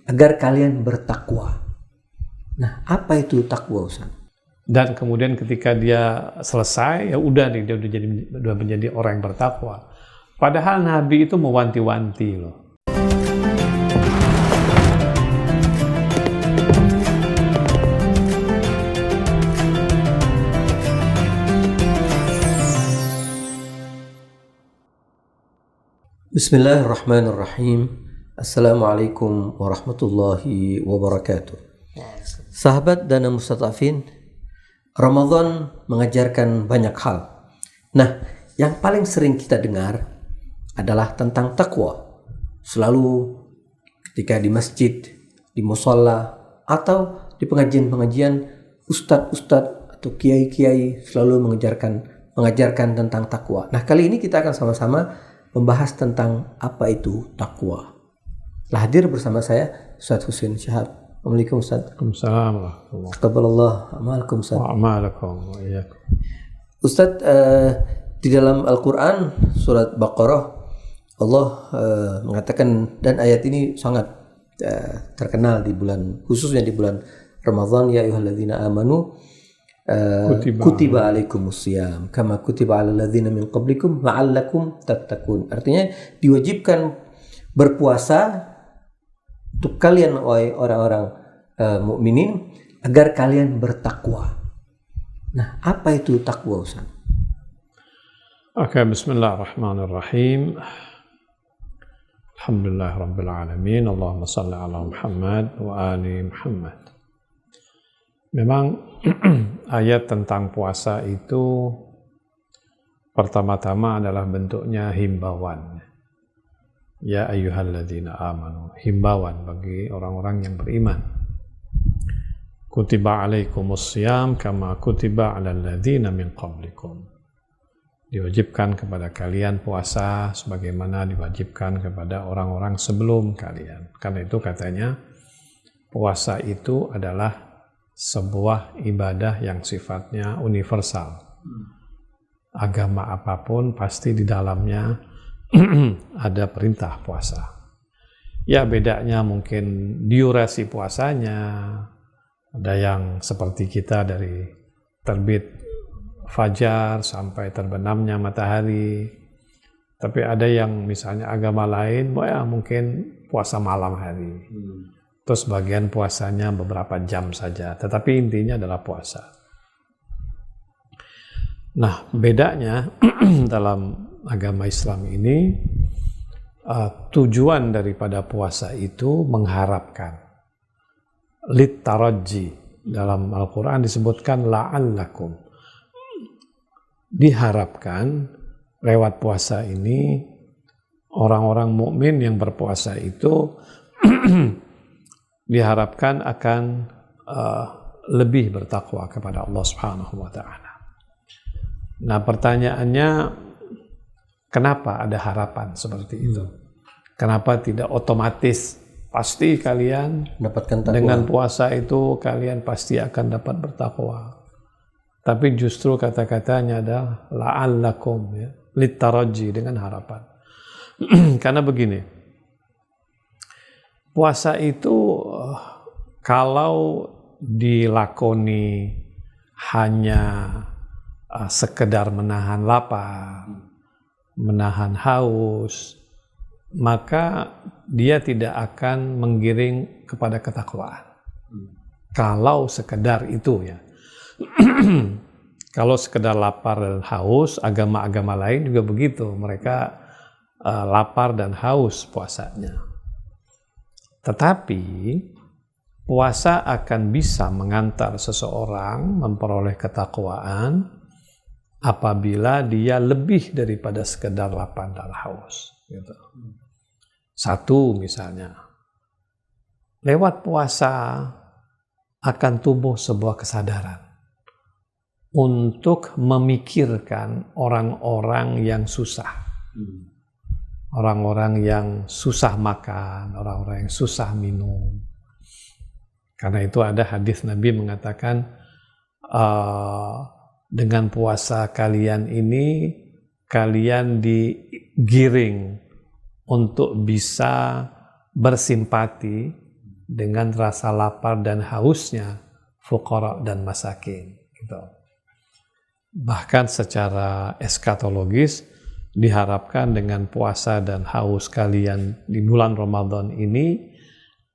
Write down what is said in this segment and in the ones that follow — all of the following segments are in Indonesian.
agar kalian bertakwa. Nah, apa itu takwa, Ustaz? Dan kemudian ketika dia selesai, ya udah nih, dia udah menjadi orang yang bertakwa. Padahal Nabi itu mewanti-wanti loh. Bismillahirrahmanirrahim. Assalamualaikum warahmatullahi wabarakatuh. Sahabat Dana Mustadafin, Ramadan mengajarkan banyak hal. Nah, yang paling sering kita dengar adalah tentang takwa. Selalu ketika di masjid, di musholla, atau di pengajian-pengajian, ustadz-ustadz atau kiai-kiai selalu mengajarkan tentang takwa. Nah, kali ini kita akan sama-sama membahas tentang apa itu takwa. Telah hadir bersama saya Ustaz Husain Syahab. Assalamualaikum Ustaz. Waalaikumsalam. Taqabbalallah a'malakum Ustaz. Wa'amalakum wa iyyakum. Ustaz, di dalam Al-Quran surat Baqarah Allah mengatakan, dan ayat ini sangat terkenal di bulan, khususnya di bulan Ramadan, ya ayyuhalladzina amanu kutiba alaikumusiyam kama kutiba alal ladzina min qablikum la'allakum tattaqun. Artinya diwajibkan berpuasa untuk kalian orang-orang mukminin agar kalian bertakwa. Nah, apa itu takwa, Ustaz? Oke, bismillahirrahmanirrahim. Alhamdulillah rabbil alamin. Allahumma salli ala Muhammad wa ali Muhammad. Memang ayat tentang puasa itu pertama-tama adalah bentuknya himbauan. Ya ayyuhalladzina amanu, himbauan bagi orang-orang yang beriman. Kutiba alaikumusiyam kama kutiba alal ladzina min qablikum. Diwajibkan kepada kalian puasa sebagaimana diwajibkan kepada orang-orang sebelum kalian. Karena itu katanya puasa itu adalah sebuah ibadah yang sifatnya universal. Agama apapun pasti di dalamnya ada perintah puasa. Ya, bedanya mungkin durasi puasanya. Ada yang seperti kita dari terbit fajar sampai terbenamnya matahari. Tapi ada yang misalnya agama lain, ya mungkin puasa malam hari. Terus bagian puasanya beberapa jam saja, tetapi intinya adalah puasa. Nah, bedanya dalam agama Islam ini, tujuan daripada puasa itu mengharapkan. Littaraji, dalam Al-Quran disebutkan la'allakum. Diharapkan lewat puasa ini, orang-orang mukmin yang berpuasa itu diharapkan akan lebih bertakwa kepada Allah Subhanahu wa taala. Nah, pertanyaannya, kenapa ada harapan seperti itu? Kenapa tidak otomatis pasti kalian Dapatkan takwa. Dengan puasa itu kalian pasti akan dapat bertakwa? Tapi justru kata-katanya adalah la'allakum, ya, litaraji, dengan harapan. Karena begini, puasa itu kalau dilakoni hanya sekedar menahan lapar, menahan haus, maka dia tidak akan menggiring kepada ketakwaan. Kalau sekedar itu, ya. Kalau sekedar lapar dan haus, agama-agama lain juga begitu. Mereka lapar dan haus puasanya. Tetapi puasa akan bisa mengantar seseorang memperoleh ketakwaan apabila dia lebih daripada sekedar lapar dan haus. Gitu. Satu, misalnya, lewat puasa akan tumbuh sebuah kesadaran untuk memikirkan orang-orang yang susah. Orang-orang yang susah makan, orang-orang yang susah minum. Karena itu ada hadis Nabi mengatakan, dengan puasa kalian ini, kalian digiring untuk bisa bersimpati dengan rasa lapar dan hausnya fuqara dan masakin gitu. Bahkan secara eskatologis diharapkan dengan puasa dan haus kalian di bulan Ramadan ini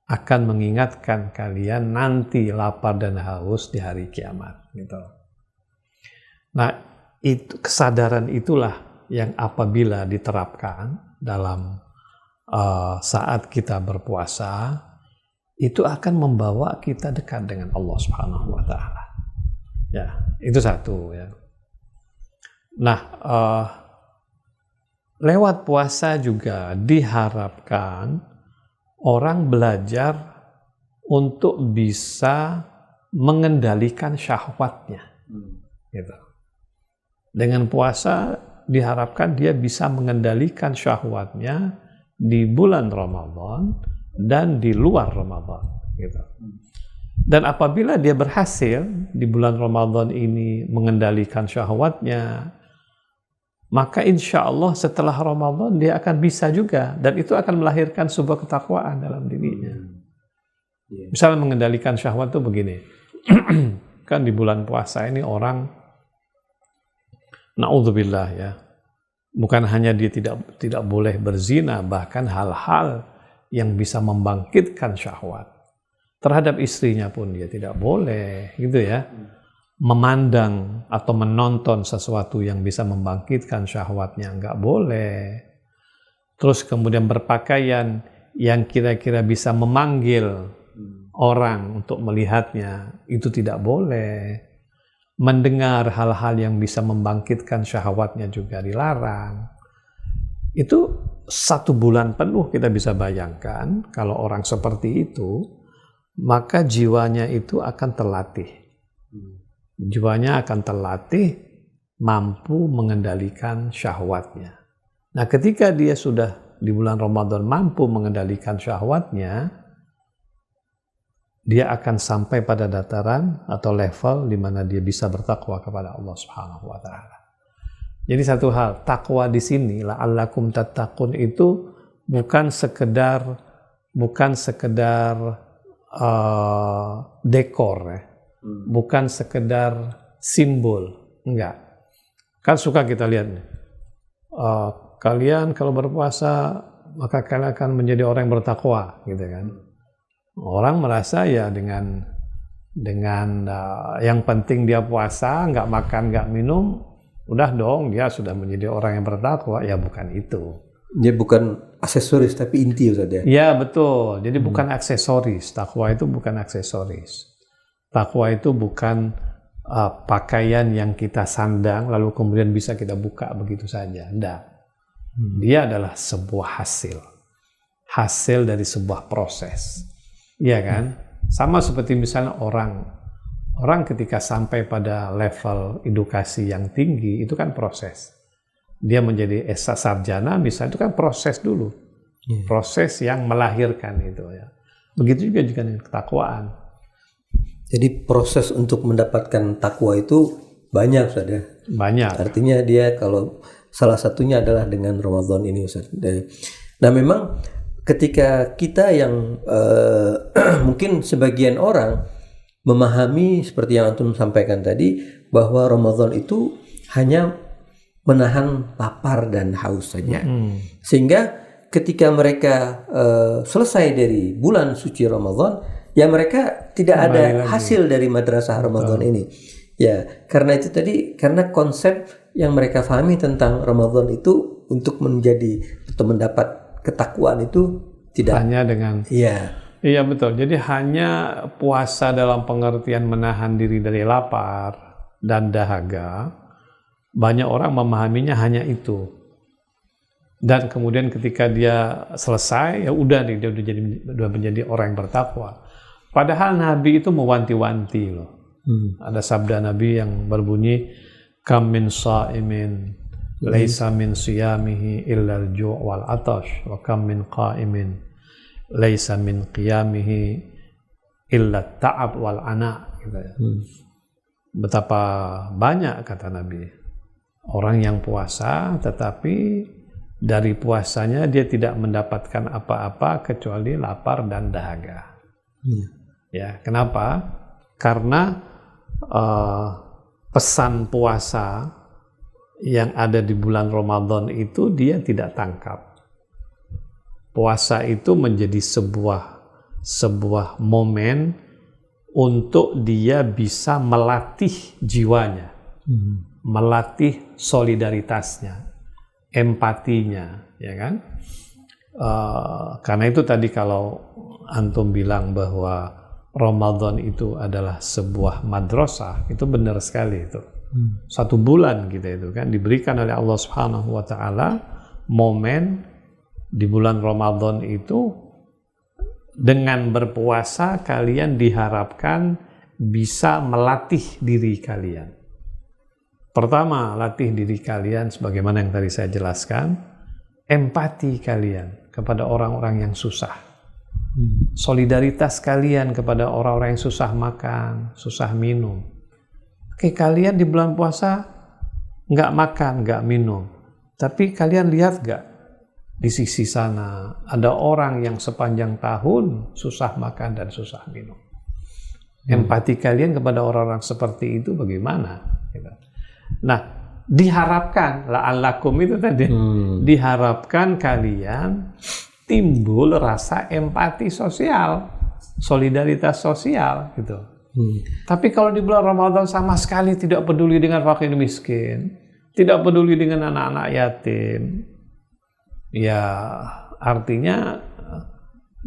akan mengingatkan kalian nanti lapar dan haus di hari kiamat gitu. Nah, itu kesadaran itulah yang apabila diterapkan dalam saat kita berpuasa, itu akan membawa kita dekat dengan Allah Subhanahu wa taala. Ya, itu satu ya. Nah, lewat puasa juga diharapkan orang belajar untuk bisa mengendalikan syahwatnya. Gitu. Dengan puasa diharapkan dia bisa mengendalikan syahwatnya di bulan Ramadan dan di luar Ramadan. Gitu. Dan apabila dia berhasil di bulan Ramadan ini mengendalikan syahwatnya, maka insya Allah setelah Ramadan dia akan bisa juga, dan itu akan melahirkan sebuah ketakwaan dalam dirinya. Misalnya mengendalikan syahwat itu begini, kan di bulan puasa ini orang, na'udzubillah ya, bukan hanya dia tidak boleh berzina, bahkan hal-hal yang bisa membangkitkan syahwat terhadap istrinya pun dia tidak boleh, gitu ya. Memandang atau menonton sesuatu yang bisa membangkitkan syahwatnya nggak boleh. Terus kemudian berpakaian yang kira-kira bisa memanggil orang untuk melihatnya, itu tidak boleh. Mendengar hal-hal yang bisa membangkitkan syahwatnya juga dilarang. Itu 1 bulan penuh kita bisa bayangkan kalau orang seperti itu, maka jiwanya itu akan terlatih. Jiwanya akan terlatih mampu mengendalikan syahwatnya. Nah, ketika dia sudah di bulan Ramadan mampu mengendalikan syahwatnya, dia akan sampai pada dataran atau level di mana dia bisa bertakwa kepada Allah Subhanahu wa taala. Jadi satu hal, takwa di sini la'allakum tattaqun itu bukan sekedar dekor ya. Bukan sekedar simbol, enggak. Kan suka kita lihat nih, kalian kalau berpuasa maka kalian akan menjadi orang yang bertakwa, gitu kan. Orang merasa ya dengan yang penting dia puasa, nggak makan, nggak minum, udah dong dia sudah menjadi orang yang bertakwa. Ya bukan itu. Dia bukan aksesoris tapi inti Ustaz ya. Ya betul. Jadi bukan aksesoris. Takwa itu bukan aksesoris. Takwa itu bukan pakaian yang kita sandang lalu kemudian bisa kita buka begitu saja. Tidak. Dia adalah sebuah hasil dari sebuah proses. Iya kan? Sama seperti misalnya orang ketika sampai pada level edukasi yang tinggi itu kan proses. Dia menjadi sarjana misalnya itu kan proses dulu. Proses yang melahirkan itu ya. Begitu juga dengan ketakwaan. Jadi proses untuk mendapatkan takwa itu banyak Ustaz ya. Banyak. Artinya dia kalau salah satunya adalah dengan Ramadan ini Ustaz. Nah memang ketika kita yang mungkin sebagian orang memahami seperti yang Antum sampaikan tadi bahwa Ramadan itu hanya menahan lapar dan haus saja. Sehingga ketika mereka selesai dari bulan suci Ramadan, ya mereka tidak ada hasil dari madrasah Ramadan ini. Ya, karena itu tadi, karena konsep yang mereka pahami tentang Ramadan itu untuk menjadi atau mendapat ketakwaan itu tidak hanya dengan iya betul. Jadi hanya puasa dalam pengertian menahan diri dari lapar dan dahaga, banyak orang memahaminya hanya itu. Dan kemudian ketika dia selesai, ya udah nih dia udah menjadi orang yang bertakwa. Padahal Nabi itu mewanti-wanti loh. Ada sabda Nabi yang berbunyi, kam min sha'imin laisa min siyamihi illa al-ju' wal atash, wa kam min qa'imin laisa min qiyamihi illa ta'ab wal ana, gitu ya. Betapa banyak, kata Nabi, orang yang puasa tetapi dari puasanya dia tidak mendapatkan apa-apa kecuali lapar dan dahaga. Ya, kenapa? Karena pesan puasa yang ada di bulan Ramadan itu dia tidak tangkap. Puasa itu menjadi sebuah momen untuk dia bisa melatih jiwanya, melatih solidaritasnya, empatinya, ya kan? Karena itu tadi kalau antum bilang bahwa Ramadan itu adalah sebuah madrasah, itu benar sekali itu. 1 bulan kita itu kan diberikan oleh Allah Subhanahu wa taala momen di bulan Ramadan itu, dengan berpuasa kalian diharapkan bisa melatih diri kalian. Pertama, latih diri kalian sebagaimana yang tadi saya jelaskan, empati kalian kepada orang-orang yang susah. Solidaritas kalian kepada orang-orang yang susah makan, susah minum. Oke, kalian di bulan puasa nggak makan, nggak minum. Tapi kalian lihat nggak di sisi sana ada orang yang sepanjang tahun susah makan dan susah minum. Empati kalian kepada orang-orang seperti itu bagaimana? Nah, diharapkan la'allakum itu tadi, diharapkan kalian timbul rasa empati sosial, solidaritas sosial gitu. Tapi kalau di bulan Ramadan sama sekali tidak peduli dengan fakir miskin, tidak peduli dengan anak-anak yatim, ya artinya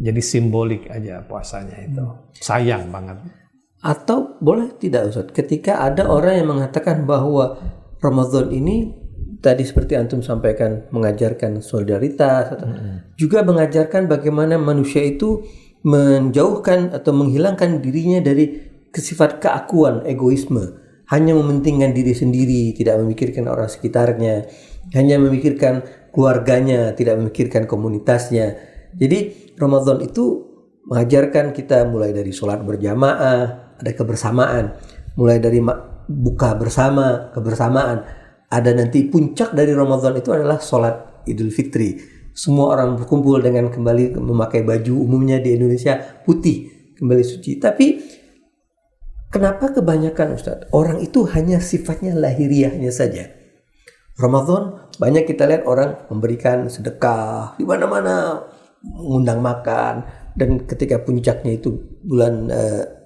jadi simbolik aja puasanya itu. Sayang banget. Atau boleh tidak Ustaz, ketika ada orang yang mengatakan bahwa Ramadan ini tadi seperti antum sampaikan mengajarkan solidaritas, juga mengajarkan bagaimana manusia itu menjauhkan atau menghilangkan dirinya dari sifat keakuan, egoisme, hanya mementingkan diri sendiri, tidak memikirkan orang sekitarnya, hanya memikirkan keluarganya, tidak memikirkan komunitasnya. Jadi Ramadan itu mengajarkan kita mulai dari sholat berjamaah, ada kebersamaan, mulai dari buka bersama, kebersamaan. Ada nanti puncak dari Ramadan itu adalah sholat Idul Fitri. Semua orang berkumpul dengan kembali memakai baju umumnya di Indonesia putih, kembali suci. Tapi kenapa kebanyakan Ustaz, orang itu hanya sifatnya lahiriahnya saja? Ramadan banyak kita lihat orang memberikan sedekah di mana-mana, mengundang makan, dan ketika puncaknya itu bulan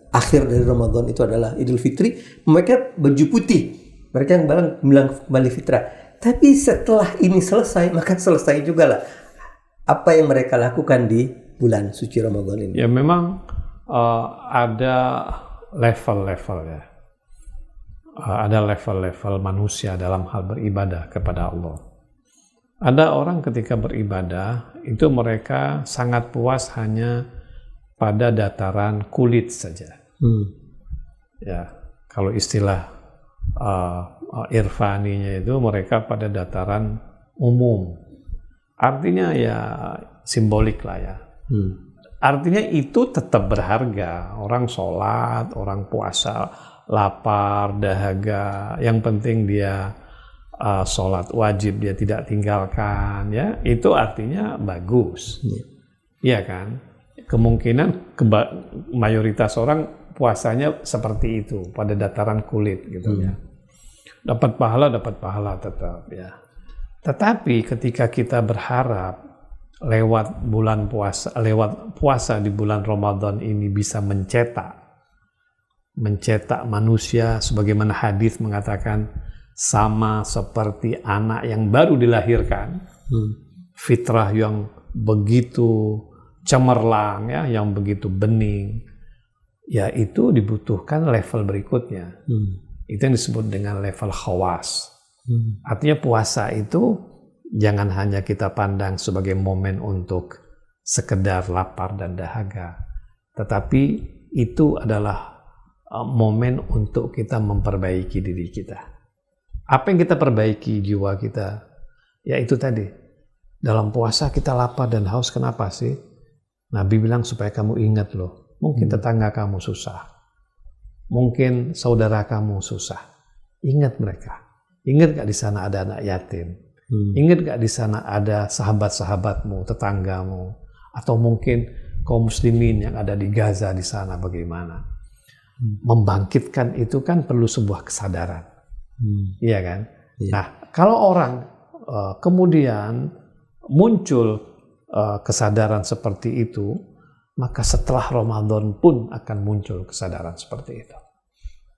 akhir dari Ramadan itu adalah Idul Fitri, mereka baju putih, mereka yang bilang kembali fitrah. Tapi setelah ini selesai, maka selesai juga lah apa yang mereka lakukan di bulan suci Ramadan ini. Ya memang ada level-level ya. Ada level-level manusia dalam hal beribadah kepada Allah. Ada orang ketika beribadah itu mereka sangat puas hanya pada dataran kulit saja. Ya, kalau istilah irfaninya itu mereka pada dataran umum. Artinya ya simbolik lah ya. Artinya itu tetap berharga. Orang sholat, orang puasa, lapar, dahaga. Yang penting dia sholat wajib dia tidak tinggalkan, ya itu artinya bagus. Iya kan? Kemungkinan mayoritas orang puasanya seperti itu pada dataran kulit gitu ya. Dapat pahala tetap ya. Tetapi ketika kita berharap lewat puasa di bulan Ramadan ini bisa mencetak manusia, sebagaimana hadis mengatakan sama seperti anak yang baru dilahirkan, fitrah yang begitu cemerlang ya, yang begitu bening, ya itu dibutuhkan level berikutnya. Itu yang disebut dengan level khawas. Artinya puasa itu jangan hanya kita pandang sebagai momen untuk sekedar lapar dan dahaga, tetapi itu adalah momen untuk kita memperbaiki diri kita. Apa yang kita perbaiki jiwa kita? Ya itu tadi. Dalam puasa kita lapar dan haus, kenapa sih? Nabi bilang supaya kamu ingat loh. Mungkin tetangga kamu susah. Mungkin saudara kamu susah. Ingat mereka. Ingat gak di sana ada anak yatim? Ingat gak di sana ada sahabat-sahabatmu, tetanggamu? Atau mungkin kaum muslimin yang ada di Gaza di sana bagaimana. Membangkitkan itu kan perlu sebuah kesadaran. Iya kan? Iya. Nah, kalau orang kemudian muncul kesadaran seperti itu, maka setelah Ramadan pun akan muncul kesadaran seperti itu.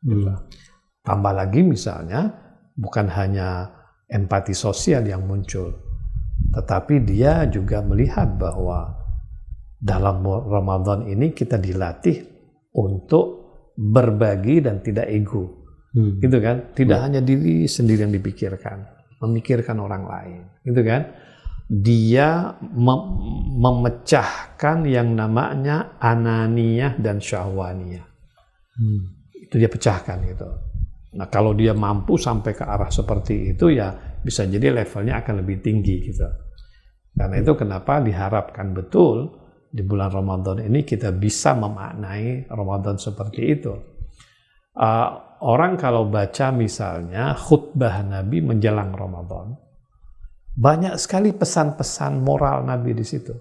Gitu. Tambah lagi misalnya, bukan hanya empati sosial yang muncul, tetapi dia juga melihat bahwa dalam Ramadan ini kita dilatih untuk berbagi dan tidak ego. Gitu kan? Tidak hanya diri sendiri yang dipikirkan, memikirkan orang lain. Gitu kan? Dia memecahkan yang namanya ananiyah dan syahwaniyah. Itu dia pecahkan gitu. Nah, kalau dia mampu sampai ke arah seperti itu, ya bisa jadi levelnya akan lebih tinggi gitu. Karena itu kenapa diharapkan betul di bulan Ramadan ini kita bisa memaknai Ramadan seperti itu. Orang kalau baca misalnya khutbah Nabi menjelang Ramadan, banyak sekali pesan-pesan moral Nabi di situ.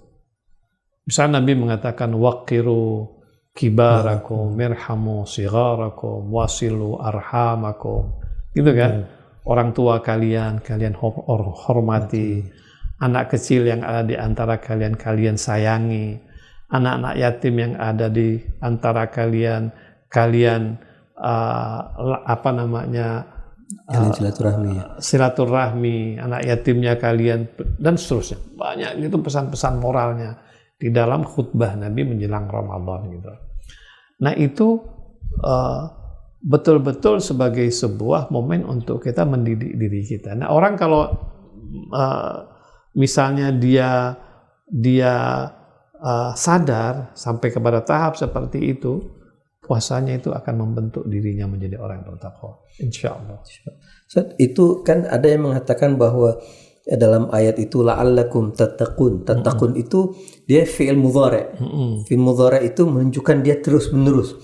Misalnya Nabi mengatakan waqiru kibarakum, mirhamu sigarakum, wasilu arhamakum. Gitu kan? Orang tua kalian hormati. Anak kecil yang ada di antara kalian, kalian sayangi. Anak-anak yatim yang ada di antara kalian, kalian silaturahmi, anak yatimnya kalian, dan seterusnya. Banyak itu pesan-pesan moralnya di dalam khutbah Nabi menjelang Ramadan gitu. Nah itu betul-betul sebagai sebuah momen untuk kita mendidik diri kita. Nah orang kalau misalnya dia sadar sampai kepada tahap seperti itu, puasanya itu akan membentuk dirinya menjadi orang yang bertakwa. Insya Allah. Itu kan ada yang mengatakan bahwa dalam ayat itu la'allakum tattaqun. Tattaqun itu dia fi'il mudhari'. Fi'il mudhari' itu menunjukkan dia terus menerus.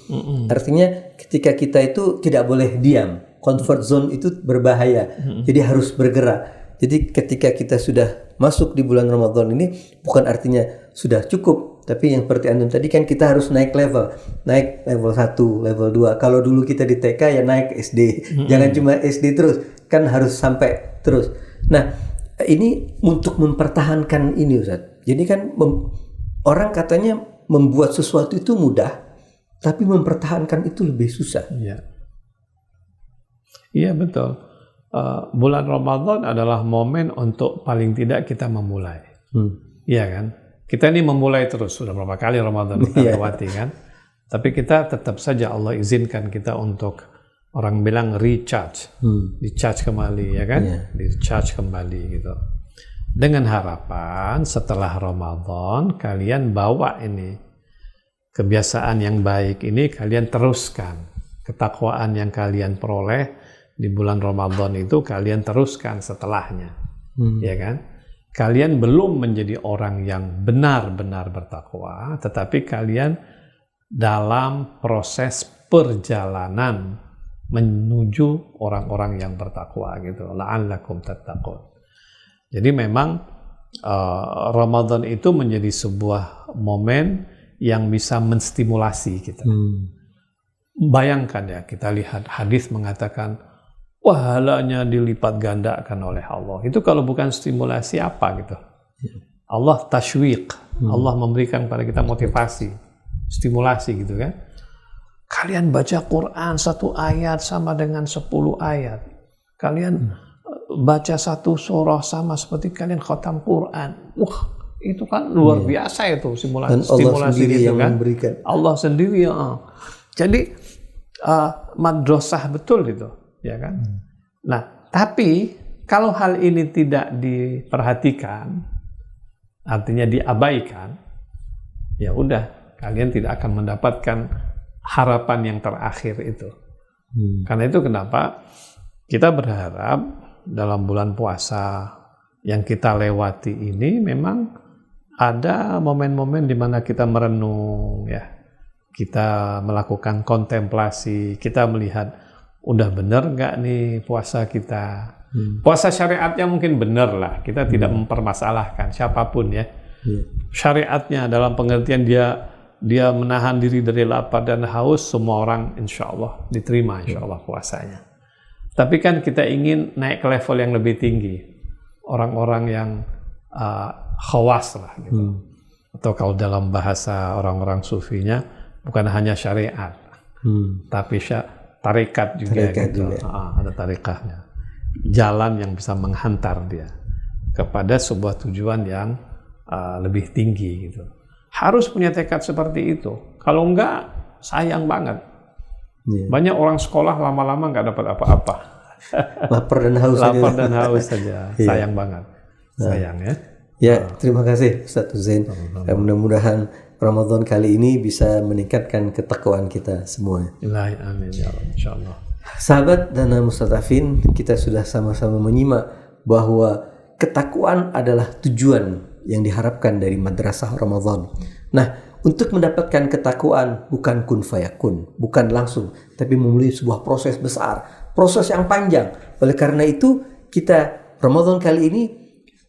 Artinya ketika kita itu tidak boleh diam. Comfort zone itu berbahaya. Jadi harus bergerak. Jadi ketika kita sudah masuk di bulan Ramadan ini, bukan artinya sudah cukup, tapi yang seperti antum tadi kan kita harus naik level 1, level 2. Kalau dulu kita di TK ya naik SD, jangan cuma SD terus, kan harus sampai terus. Nah, ini untuk mempertahankan ini Ustaz. Jadi kan orang katanya membuat sesuatu itu mudah, tapi mempertahankan itu lebih susah. Iya betul. Bulan Ramadan adalah momen untuk paling tidak kita memulai. Iya kan? Kita ini memulai terus, sudah berapa kali Ramadan kita lewati kan? Tapi kita tetap saja Allah izinkan kita untuk, orang bilang recharge, di-charge kembali ya kan? Di-charge kembali gitu. Dengan harapan setelah Ramadan kalian bawa ini kebiasaan yang baik ini, kalian teruskan. Ketakwaan yang kalian peroleh di bulan Ramadan itu kalian teruskan setelahnya, ya kan? Kalian belum menjadi orang yang benar-benar bertakwa, tetapi kalian dalam proses perjalanan menuju orang-orang yang bertakwa gitu. La'allakum tattaqun. Jadi memang Ramadan itu menjadi sebuah momen yang bisa menstimulasi kita. Bayangkan ya, kita lihat hadis mengatakan pahalanya dilipat gandakan oleh Allah. Itu kalau bukan stimulasi apa gitu. Allah tashwiq. Allah memberikan pada kita motivasi, stimulasi gitu kan. Kalian baca Quran 1 ayat sama dengan 10 ayat. Kalian baca 1 surah sama seperti kalian khatam Quran. Itu kan luar biasa itu stimulasi. Dan Allah sendiri itu yang kan memberikan. Allah sendiri Jadi madrasah betul itu. Ya kan? Nah, tapi kalau hal ini tidak diperhatikan, artinya diabaikan, ya udah, kalian tidak akan mendapatkan harapan yang terakhir itu. Karena itu kenapa kita berharap dalam bulan puasa yang kita lewati ini memang ada momen-momen di mana kita merenung, ya, kita melakukan kontemplasi, kita melihat udah bener nggak nih puasa kita? Puasa syariatnya mungkin bener lah, kita tidak mempermasalahkan siapapun ya. Syariatnya dalam pengertian dia menahan diri dari lapar dan haus, semua orang insya Allah diterima insya Allah puasanya. Tapi kan kita ingin naik ke level yang lebih tinggi, orang-orang yang khawas lah gitu. Atau kalau dalam bahasa orang-orang sufinya bukan hanya syariat, tapi tarikat juga gitu. Ada tarikatnya, jalan yang bisa menghantar dia kepada sebuah tujuan yang lebih tinggi gitu. Harus punya tekad seperti itu. Kalau enggak, sayang banget. Banyak orang sekolah lama-lama nggak dapat apa-apa. Lapar dan haus saja. Sayang banget. Sayang ya. Ya, terima kasih Ustaz Huzain. Mudah-mudahan Ramadan kali ini bisa meningkatkan ketakwaan kita semua. Amin ya Allah, insyaallah. Sahabat Dana Mustadafin, kita sudah sama-sama menyimak bahwa ketakwaan adalah tujuan yang diharapkan dari madrasah Ramadan. Nah, untuk mendapatkan ketakwaan bukan kun fayakun, bukan langsung, tapi melalui sebuah proses besar, proses yang panjang. Oleh karena itu, kita Ramadan kali ini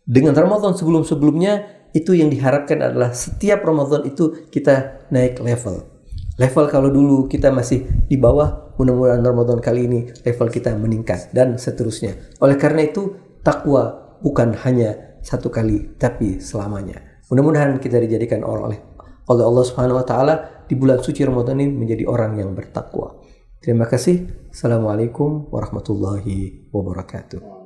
dengan Ramadan sebelum-sebelumnya itu yang diharapkan adalah setiap Ramadan itu kita naik level. Level kalau dulu kita masih di bawah, mudah-mudahan Ramadan kali ini level kita meningkat dan seterusnya. Oleh karena itu, takwa bukan hanya satu kali tapi selamanya. Mudah-mudahan kita dijadikan oleh Allah Subhanahu wa taala di bulan suci Ramadan ini menjadi orang yang bertakwa. Terima kasih. Assalamualaikum warahmatullahi wabarakatuh.